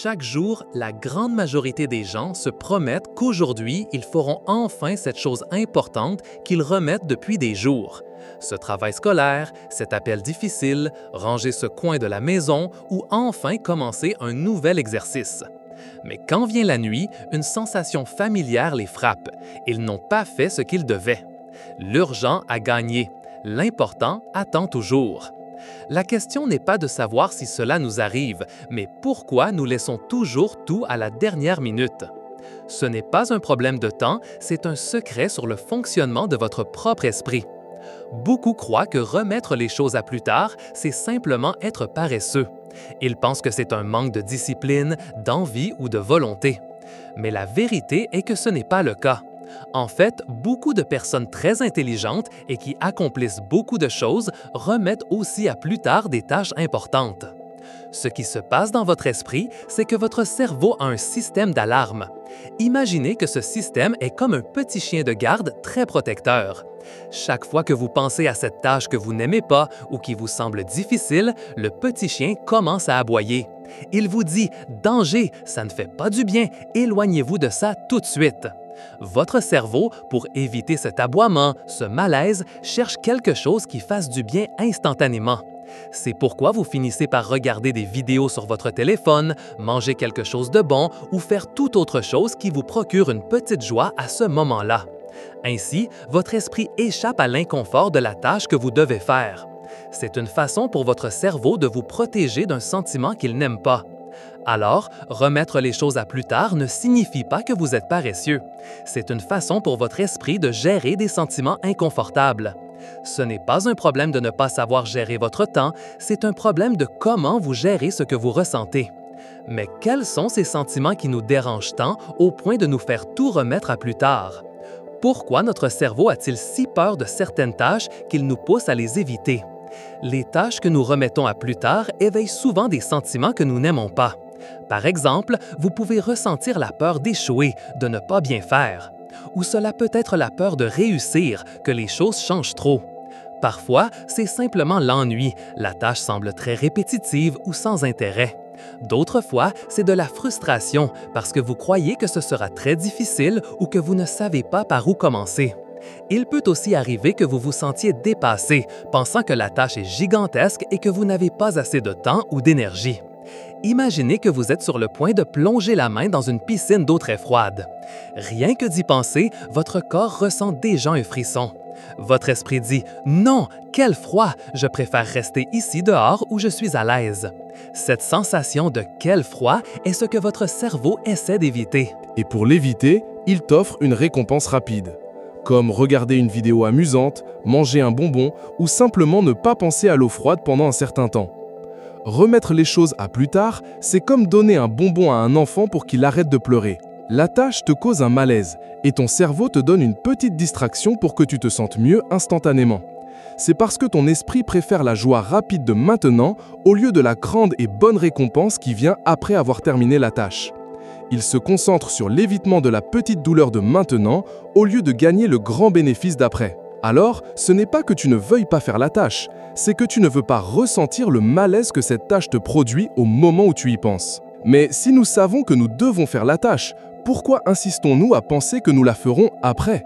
Chaque jour, la grande majorité des gens se promettent qu'aujourd'hui, ils feront enfin cette chose importante qu'ils remettent depuis des jours. Ce travail scolaire, cet appel difficile, ranger ce coin de la maison ou enfin commencer un nouvel exercice. Mais quand vient la nuit, une sensation familière les frappe. Ils n'ont pas fait ce qu'ils devaient. L'urgent a gagné. L'important attend toujours. La question n'est pas de savoir si cela nous arrive, mais pourquoi nous laissons toujours tout à la dernière minute. Ce n'est pas un problème de temps, c'est un secret sur le fonctionnement de votre propre esprit. Beaucoup croient que remettre les choses à plus tard, c'est simplement être paresseux. Ils pensent que c'est un manque de discipline, d'envie ou de volonté. Mais la vérité est que ce n'est pas le cas. En fait, beaucoup de personnes très intelligentes et qui accomplissent beaucoup de choses remettent aussi à plus tard des tâches importantes. Ce qui se passe dans votre esprit, c'est que votre cerveau a un système d'alarme. Imaginez que ce système est comme un petit chien de garde très protecteur. Chaque fois que vous pensez à cette tâche que vous n'aimez pas ou qui vous semble difficile, le petit chien commence à aboyer. Il vous dit « Danger, ça ne fait pas du bien, éloignez-vous de ça tout de suite ». Votre cerveau, pour éviter cet aboiement, ce malaise, cherche quelque chose qui fasse du bien instantanément. C'est pourquoi vous finissez par regarder des vidéos sur votre téléphone, manger quelque chose de bon ou faire toute autre chose qui vous procure une petite joie à ce moment-là. Ainsi, votre esprit échappe à l'inconfort de la tâche que vous devez faire. C'est une façon pour votre cerveau de vous protéger d'un sentiment qu'il n'aime pas. Alors, remettre les choses à plus tard ne signifie pas que vous êtes paresseux. C'est une façon pour votre esprit de gérer des sentiments inconfortables. Ce n'est pas un problème de ne pas savoir gérer votre temps, c'est un problème de comment vous gérez ce que vous ressentez. Mais quels sont ces sentiments qui nous dérangent tant au point de nous faire tout remettre à plus tard? Pourquoi notre cerveau a-t-il si peur de certaines tâches qu'il nous pousse à les éviter? Les tâches que nous remettons à plus tard éveillent souvent des sentiments que nous n'aimons pas. Par exemple, vous pouvez ressentir la peur d'échouer, de ne pas bien faire. Ou cela peut être la peur de réussir, que les choses changent trop. Parfois, c'est simplement l'ennui, la tâche semble très répétitive ou sans intérêt. D'autres fois, c'est de la frustration parce que vous croyez que ce sera très difficile ou que vous ne savez pas par où commencer. Il peut aussi arriver que vous vous sentiez dépassé, pensant que la tâche est gigantesque et que vous n'avez pas assez de temps ou d'énergie. Imaginez que vous êtes sur le point de plonger la main dans une piscine d'eau très froide. Rien que d'y penser, votre corps ressent déjà un frisson. Votre esprit dit « Non, quel froid! Je préfère rester ici dehors où je suis à l'aise. » Cette sensation de « quel froid » est ce que votre cerveau essaie d'éviter. Et pour l'éviter, il t'offre une récompense rapide. Comme regarder une vidéo amusante, manger un bonbon ou simplement ne pas penser à l'eau froide pendant un certain temps. Remettre les choses à plus tard, c'est comme donner un bonbon à un enfant pour qu'il arrête de pleurer. La tâche te cause un malaise et ton cerveau te donne une petite distraction pour que tu te sentes mieux instantanément. C'est parce que ton esprit préfère la joie rapide de maintenant au lieu de la grande et bonne récompense qui vient après avoir terminé la tâche. Il se concentre sur l'évitement de la petite douleur de maintenant au lieu de gagner le grand bénéfice d'après. Alors, ce n'est pas que tu ne veuilles pas faire la tâche, c'est que tu ne veux pas ressentir le malaise que cette tâche te produit au moment où tu y penses. Mais si nous savons que nous devons faire la tâche, pourquoi insistons-nous à penser que nous la ferons après?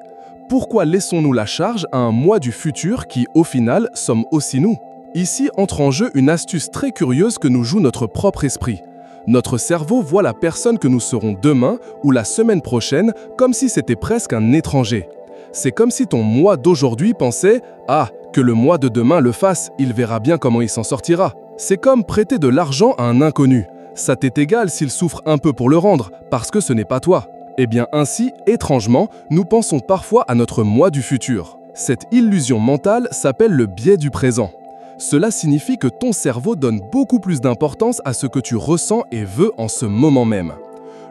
Pourquoi laissons-nous la charge à un moi du futur qui, au final, sommes aussi nous? Ici entre en jeu une astuce très curieuse que nous joue notre propre esprit. Notre cerveau voit la personne que nous serons demain ou la semaine prochaine comme si c'était presque un étranger. C'est comme si ton moi d'aujourd'hui pensait « Ah, que le moi de demain le fasse, il verra bien comment il s'en sortira ». C'est comme prêter de l'argent à un inconnu. Ça t'est égal s'il souffre un peu pour le rendre, parce que ce n'est pas toi. Eh bien ainsi, étrangement, nous pensons parfois à notre moi du futur. Cette illusion mentale s'appelle le biais du présent. Cela signifie que ton cerveau donne beaucoup plus d'importance à ce que tu ressens et veux en ce moment même.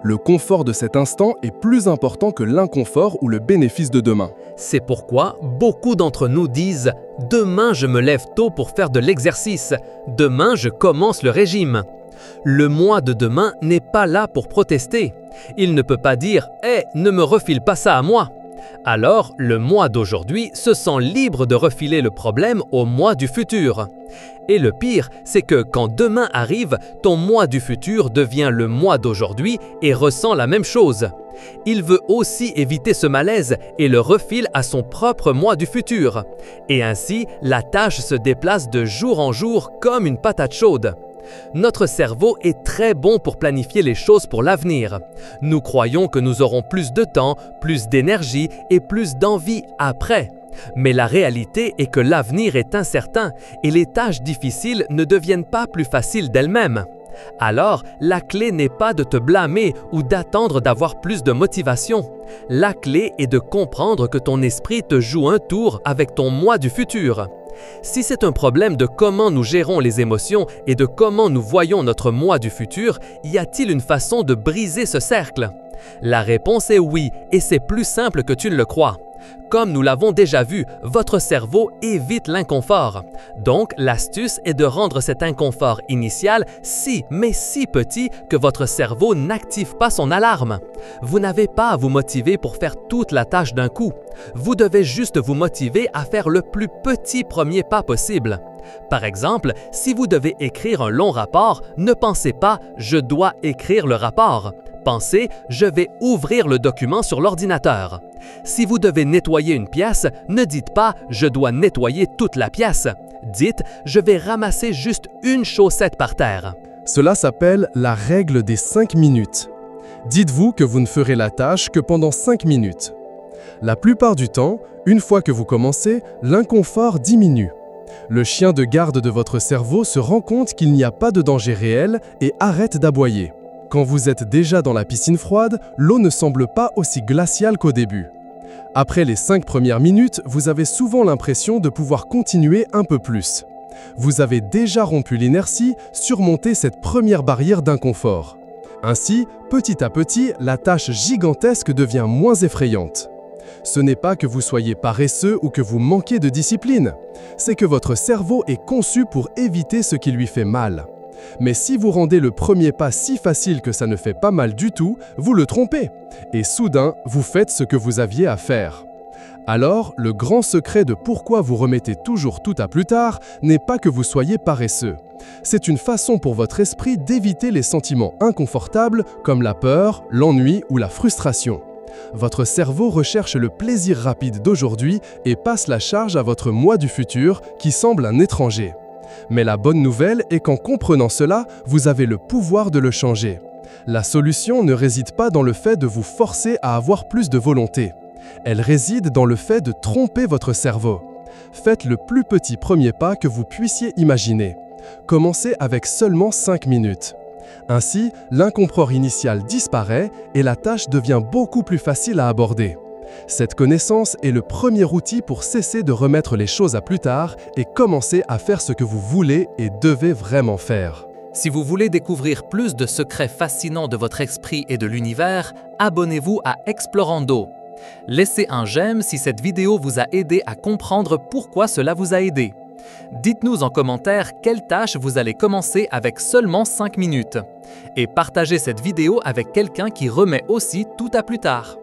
Le confort de cet instant est plus important que l'inconfort ou le bénéfice de demain. C'est pourquoi beaucoup d'entre nous disent « Demain, je me lève tôt pour faire de l'exercice. Demain, je commence le régime. » Le moi de demain n'est pas là pour protester. Il ne peut pas dire « Hé, ne me refile pas ça à moi !» Alors, le moi d'aujourd'hui se sent libre de refiler le problème au moi du futur. Et le pire, c'est que quand demain arrive, ton moi du futur devient le moi d'aujourd'hui et ressent la même chose. Il veut aussi éviter ce malaise et le refile à son propre moi du futur. Et ainsi, la tâche se déplace de jour en jour comme une patate chaude. Notre cerveau est très bon pour planifier les choses pour l'avenir. Nous croyons que nous aurons plus de temps, plus d'énergie et plus d'envie après. Mais la réalité est que l'avenir est incertain et les tâches difficiles ne deviennent pas plus faciles d'elles-mêmes. Alors, la clé n'est pas de te blâmer ou d'attendre d'avoir plus de motivation. La clé est de comprendre que ton esprit te joue un tour avec ton moi du futur. Si c'est un problème de comment nous gérons les émotions et de comment nous voyons notre moi du futur, y a-t-il une façon de briser ce cercle? La réponse est oui, et c'est plus simple que tu ne le crois. Comme nous l'avons déjà vu, votre cerveau évite l'inconfort. Donc, l'astuce est de rendre cet inconfort initial si petit que votre cerveau n'active pas son alarme. Vous n'avez pas à vous motiver pour faire toute la tâche d'un coup. Vous devez juste vous motiver à faire le plus petit premier pas possible. Par exemple, si vous devez écrire un long rapport, ne pensez pas « je dois écrire le rapport ». Pensez « je vais ouvrir le document sur l'ordinateur ». Si vous devez nettoyer une pièce, ne dites pas « je dois nettoyer toute la pièce ». Dites « je vais ramasser juste une chaussette par terre ». Cela s'appelle la règle des 5 minutes. Dites-vous que vous ne ferez la tâche que pendant 5 minutes. La plupart du temps, une fois que vous commencez, l'inconfort diminue. Le chien de garde de votre cerveau se rend compte qu'il n'y a pas de danger réel et arrête d'aboyer. Quand vous êtes déjà dans la piscine froide, l'eau ne semble pas aussi glaciale qu'au début. Après les 5 premières minutes, vous avez souvent l'impression de pouvoir continuer un peu plus. Vous avez déjà rompu l'inertie, surmonté cette première barrière d'inconfort. Ainsi, petit à petit, la tâche gigantesque devient moins effrayante. Ce n'est pas que vous soyez paresseux ou que vous manquez de discipline, c'est que votre cerveau est conçu pour éviter ce qui lui fait mal. Mais si vous rendez le premier pas si facile que ça ne fait pas mal du tout, vous le trompez. Et soudain, vous faites ce que vous aviez à faire. Alors, le grand secret de pourquoi vous remettez toujours tout à plus tard n'est pas que vous soyez paresseux. C'est une façon pour votre esprit d'éviter les sentiments inconfortables comme la peur, l'ennui ou la frustration. Votre cerveau recherche le plaisir rapide d'aujourd'hui et passe la charge à votre moi du futur qui semble un étranger. Mais la bonne nouvelle est qu'en comprenant cela, vous avez le pouvoir de le changer. La solution ne réside pas dans le fait de vous forcer à avoir plus de volonté. Elle réside dans le fait de tromper votre cerveau. Faites le plus petit premier pas que vous puissiez imaginer. Commencez avec seulement 5 minutes. Ainsi, l'inconfort initial disparaît et la tâche devient beaucoup plus facile à aborder. Cette connaissance est le premier outil pour cesser de remettre les choses à plus tard et commencer à faire ce que vous voulez et devez vraiment faire. Si vous voulez découvrir plus de secrets fascinants de votre esprit et de l'univers, abonnez-vous à Explorando. Laissez un j'aime si cette vidéo vous a aidé à comprendre pourquoi cela vous a aidé. Dites-nous en commentaire quelle tâche vous allez commencer avec seulement 5 minutes. Et partagez cette vidéo avec quelqu'un qui remet aussi tout à plus tard.